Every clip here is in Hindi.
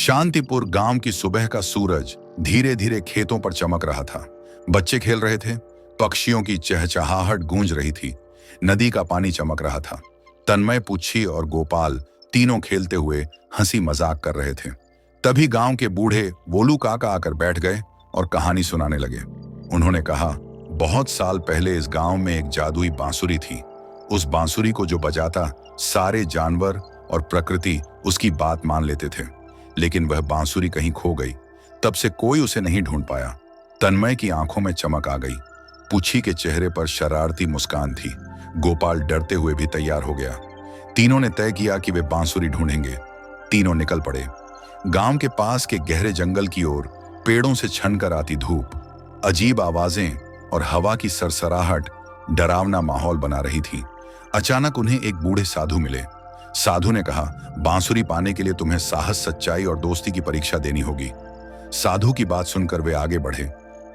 शांतिपुर गांव की सुबह का सूरज धीरे धीरे खेतों पर चमक रहा था। बच्चे खेल रहे थे, पक्षियों की चहचहाहट गूंज रही थी, नदी का पानी चमक रहा था। तन्मय, पुच्छी और गोपाल तीनों खेलते हुए हंसी मजाक कर रहे थे। तभी गांव के बूढ़े वोलू काका आकर बैठ गए और कहानी सुनाने लगे। उन्होंने कहा, बहुत साल पहले इस गांव में एक जादुई बांसुरी थी। उस बांसुरी को जो बजाता, सारे जानवर और प्रकृति उसकी बात मान लेते थे। लेकिन वह बांसुरी कहीं खो गई। तब से कोई उसे नहीं ढूंढ पाया। तन्मय की आंखों में चमक आ गई, पुच्छी के चेहरे पर शरारती मुस्कान थी, गोपाल डरते हुए भी तैयार हो गया। तीनों ने तय किया कि वे बांसुरी ढूंढेंगे। तीनों निकल पड़े। गांव के पास के गहरे जंगल की ओर पेड़ों से छनकर आती धूप, अजीब आवाजें और हवा की सरसराहट डरावना माहौल बना रही थी। अचानक उन्हें एक बूढ़े साधु मिले। साधु ने कहा, बांसुरी पाने के लिए तुम्हें साहस, सच्चाई और दोस्ती की परीक्षा देनी होगी। साधु की बात सुनकर वे आगे बढ़े।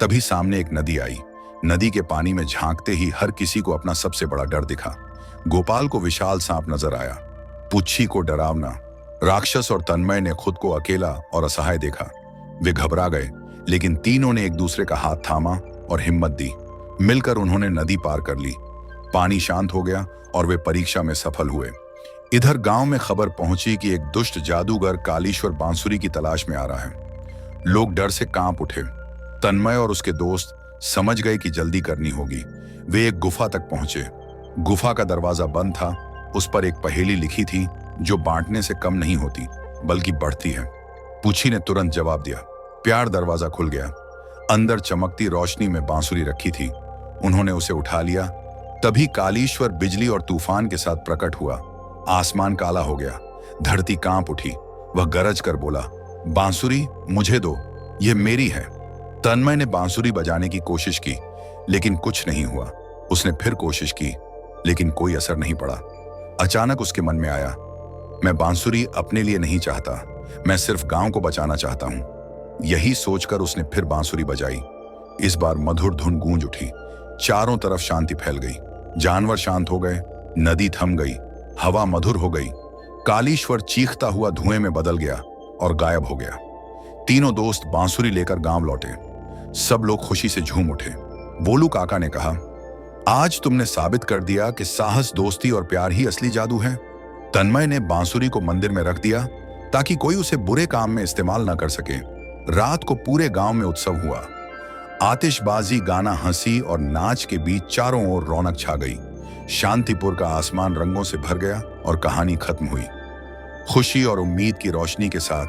तभी सामने एक नदी आई। नदी के पानी में झांकते ही हर किसी को अपना सबसे बड़ा डर दिखा। गोपाल को विशाल सांप नजर आया, पुच्छी को डरावना राक्षस और तन्मय ने खुद को अकेला और असहाय देखा। वे घबरा गए, लेकिन तीनों ने एक दूसरे का हाथ थामा और हिम्मत दी। मिलकर उन्होंने नदी पार कर ली। पानी शांत हो गया और वे परीक्षा में सफल हुए। इधर गांव में खबर पहुंची कि एक दुष्ट जादूगर कालीश्वर बांसुरी की तलाश में आ रहा है। लोग डर से कांप उठे। तन्मय और उसके दोस्त समझ गए कि जल्दी करनी होगी। वे एक गुफा तक पहुंचे। गुफा का दरवाजा बंद था। उस पर एक पहेली लिखी थी, जो बांटने से कम नहीं होती बल्कि बढ़ती है। पुच्छी ने तुरंत जवाब दिया। प्यार दरवाजा खुल गया। अंदर चमकती रोशनी में बांसुरी रखी थी। उन्होंने उसे उठा लिया। तभी कालीश्वर बिजली और तूफान के साथ प्रकट हुआ। आसमान काला हो गया, धरती कांप उठी। वह गरज कर बोला, बांसुरी मुझे दो, यह मेरी है। तन्मय ने बांसुरी बजाने की कोशिश की, लेकिन कुछ नहीं हुआ। उसने फिर कोशिश की, लेकिन कोई असर नहीं पड़ा। अचानक उसके मन में आया, मैं बांसुरी अपने लिए नहीं चाहता, मैं सिर्फ गांव को बचाना चाहता हूं। यही सोचकर उसने फिर बांसुरी बजाई। इस बार मधुर धुन गूंज उठी। चारों तरफ शांति फैल गई। जानवर शांत हो गए, नदी थम गई, हवा मधुर हो गई। कालीश्वर चीखता हुआ धुएं में बदल गया और गायब हो गया। तीनों दोस्त बांसुरी लेकर गांव लौटे। सब लोग खुशी से झूम उठे। बोलू काका ने कहा, आज तुमने साबित कर दिया कि साहस, दोस्ती और प्यार ही असली जादू है। तन्मय ने बांसुरी को मंदिर में रख दिया ताकि कोई उसे बुरे काम में इस्तेमाल न कर सके। रात को पूरे गांव में उत्सव हुआ। आतिशबाजी, गाना, हंसी और नाच के बीच चारों ओर रौनक छा गई। शांतिपुर का आसमान रंगों से भर गया और कहानी खत्म हुई। खुशी और उम्मीद की रोशनी के साथ